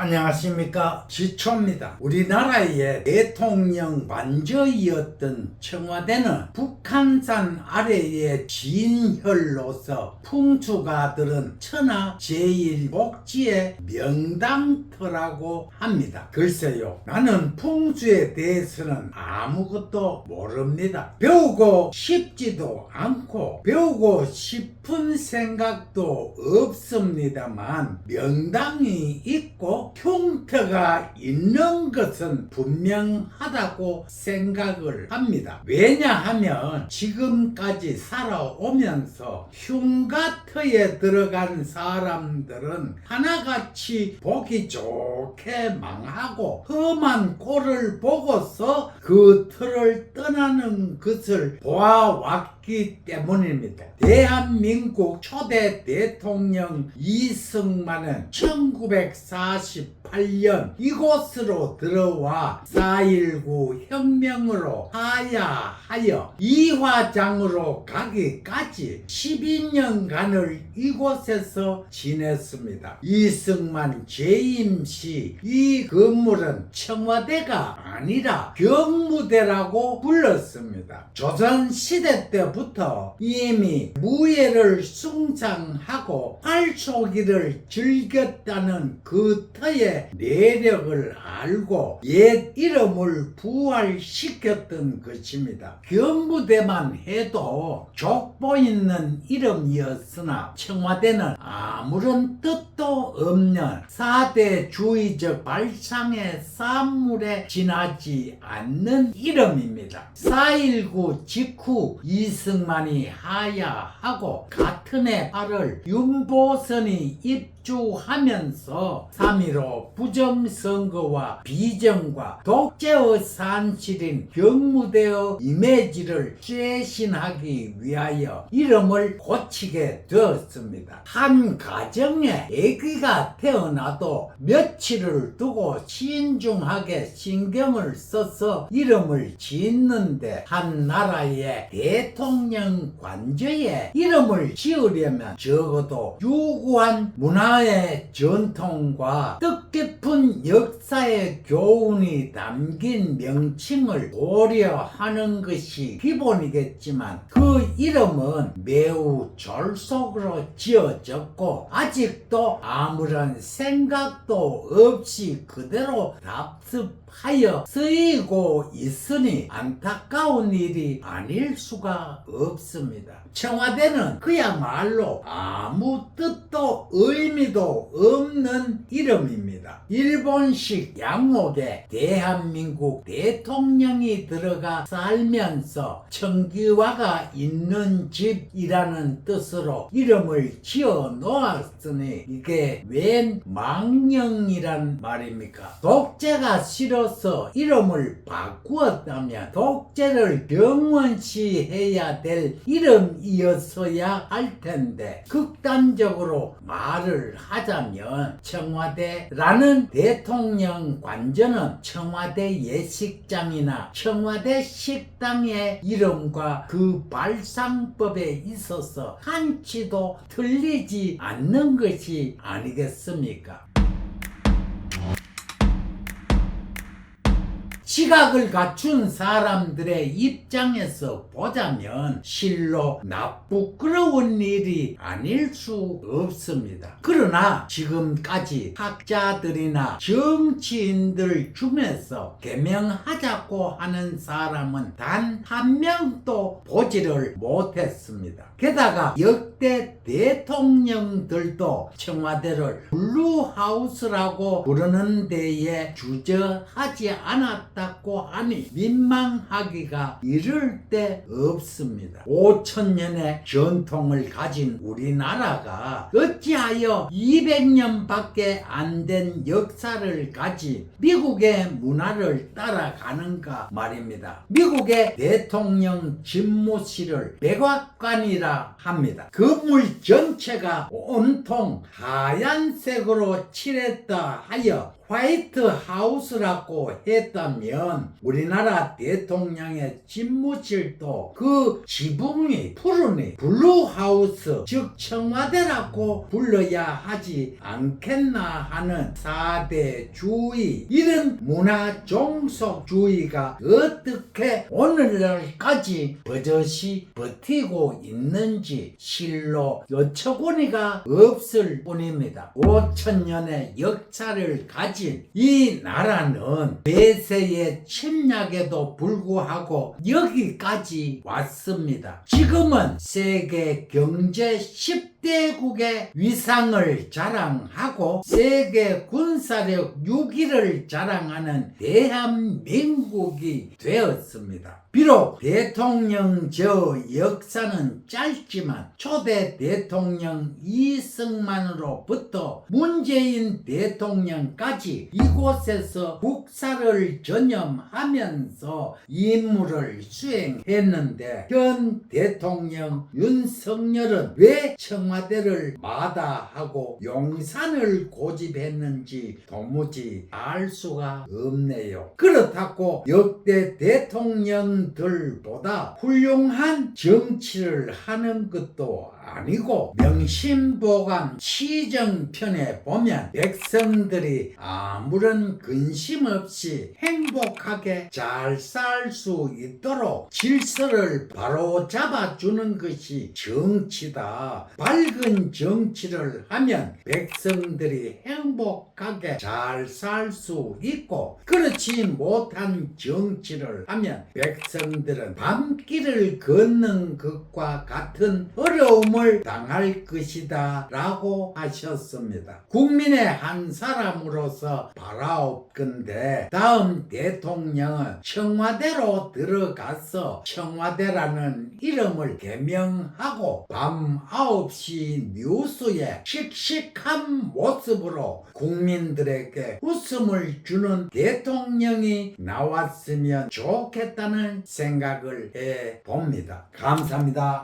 안녕하십니까, 지초입니다. 우리나라의 대통령 관저이었던 청와대는 북한산 아래의 진혈로서 풍수가들은 천하 제1복지의 명당터라고 합니다. 글쎄요, 나는 풍수에 대해서는 아무것도 모릅니다. 배우고 싶지도 않고 배우고 싶은 생각도 없습니다만 명당이 있고 흉터가 있는 것은 분명하다고 생각을 합니다. 왜냐하면 지금까지 살아오면서 흉가터에 들어간 사람들은 하나같이 보기 좋게 망하고 험한 꼴을 보고서 그 틀을 떠나는 것을 보아왔기 때문입니다. 대한민국 초대 대통령 이승만은 1948년 이곳으로 들어와 4.19 혁명으로 하야하여 이화장으로 가기까지 12년간을 이곳에서 지냈습니다. 이승만 재임 시 이 건물은 청와대가 아니라 경무대라고 불렀습니다. 조선시대 때부터 이미 무예를 숭상하고 활쏘기를 즐겼다는 그 터의 내력을 알고 옛 이름을 부활시켰던 것입니다. 경무대만 해도 족보 있는 이름이었으나 청와대는 아무런 뜻도 없는 4대 주의적 발상의 산물에 지나지 않는 이름입니다. 4.19 직후 이승만이 하야하고 같은 해 8월 윤보선이 입주하면서 3.15 부정선거와 비정과 독재의 산실인 경무대의 이미지를 쇄신하기 위하여 이름을 고치게 되었습니다. 한 가정에 아기가 태어나도 며칠을 두고 신중하게 신경을 써서 이름을 짓는데 한 나라의 대통령 관저에 이름을 지으려면 적어도 유구한 문화의 전통과 뜻깊은 역사의 교훈이 담긴 명칭을 고려하는 것이 기본이겠지만 그 이름은 매우 졸속으로 지어졌고 아직도 아무런 생각도 없이 그대로 답습하여 쓰이고 있으니 안타까운 일이 아닐 수가 없습니다. 청와대는 그야말로 아무 뜻도 의미도 없는 이름입니다. 일본식 양옥에 대한민국 대통령이 들어가 살면서 청기화가 있는 집이라는 뜻으로 이름을 지어 놓았으니 이게 웬 망령이란 말입니까? 독재가 싫어서 이름을 바꾸었다면 독재를 경원시해야 될 이름이었어야 할 텐데 극단적으로 말을 하자면 청와대라는 대통령 관저는 청와대 예식장이나 청와대 식당의 이름과 그 발상법에 있어서 한치도 틀리지 않는 것이 아니겠습니까? 지각을 갖춘 사람들의 입장에서 보자면 실로 나쁘끄러운 일이 아닐 수 없습니다. 그러나 지금까지 학자들이나 정치인들 중에서 개명하자고 하는 사람은 단 한 명도 보지를 못했습니다. 게다가 역대 대통령들도 청와대를 블루하우스라고 부르는 데에 주저하지 않았다고 하니 민망하기가 이를 데 없습니다. 5천년의 전통을 가진 우리나라가 어찌하여 200년밖에 안 된 역사를 가진 미국의 문화를 따라가는가 말입니다. 미국의 대통령 집무실을 백악관이라 합니다. 건물 전체가 온통 하얀색으로 칠했다 하여 화이트 하우스라고 했다면 우리나라 대통령의 집무실도 그 지붕이 푸르니 블루하우스 즉 청와대라고 불러야 하지 않겠나 하는 4대 주의, 이런 문화 종속주의가 어떻게 오늘날까지 버젓이 버티고 있는지 실로 여처구니가 없을 뿐입니다. 5천년의 역사를 가진 이 나라는 대세의 침략에도 불구하고 여기까지 왔습니다. 지금은 세계 경제 10대국의 위상을 자랑하고 세계 군사력 6위를 자랑하는 대한민국이 되었습니다. 비록 대통령 저 역사는 짧지만 초대 대통령 이승만으로부터 문재인 대통령까지 이곳에서 국사를 전념하면서 임무를 수행했는데 현 대통령 윤석열은 왜 청와대를 마다하고 용산을 고집했는지 도무지 알 수가 없네요. 그렇다고 역대 대통령들보다 훌륭한 정치를 하는 것도 아니고 명심보감 시정편에 보면 백성들이 아무런 근심 없이 행복하게 잘 살 수 있도록 질서를 바로잡아주는 것이 정치다. 밝은 정치를 하면 백성들이 행복하게 잘 살 수 있고 그렇지 못한 정치를 하면 백성들은 밤길을 걷는 것과 같은 어려움을 당할 것이다 라고 하셨습니다. 국민의 한 사람으로서 바라옵건대 다음 대통령은 청와대로 들어가서 청와대라는 이름을 개명하고 밤 9시 뉴스에 씩씩한 모습으로 국민들에게 웃음을 주는 대통령이 나왔으면 좋겠다는 생각을 해봅니다. 감사합니다.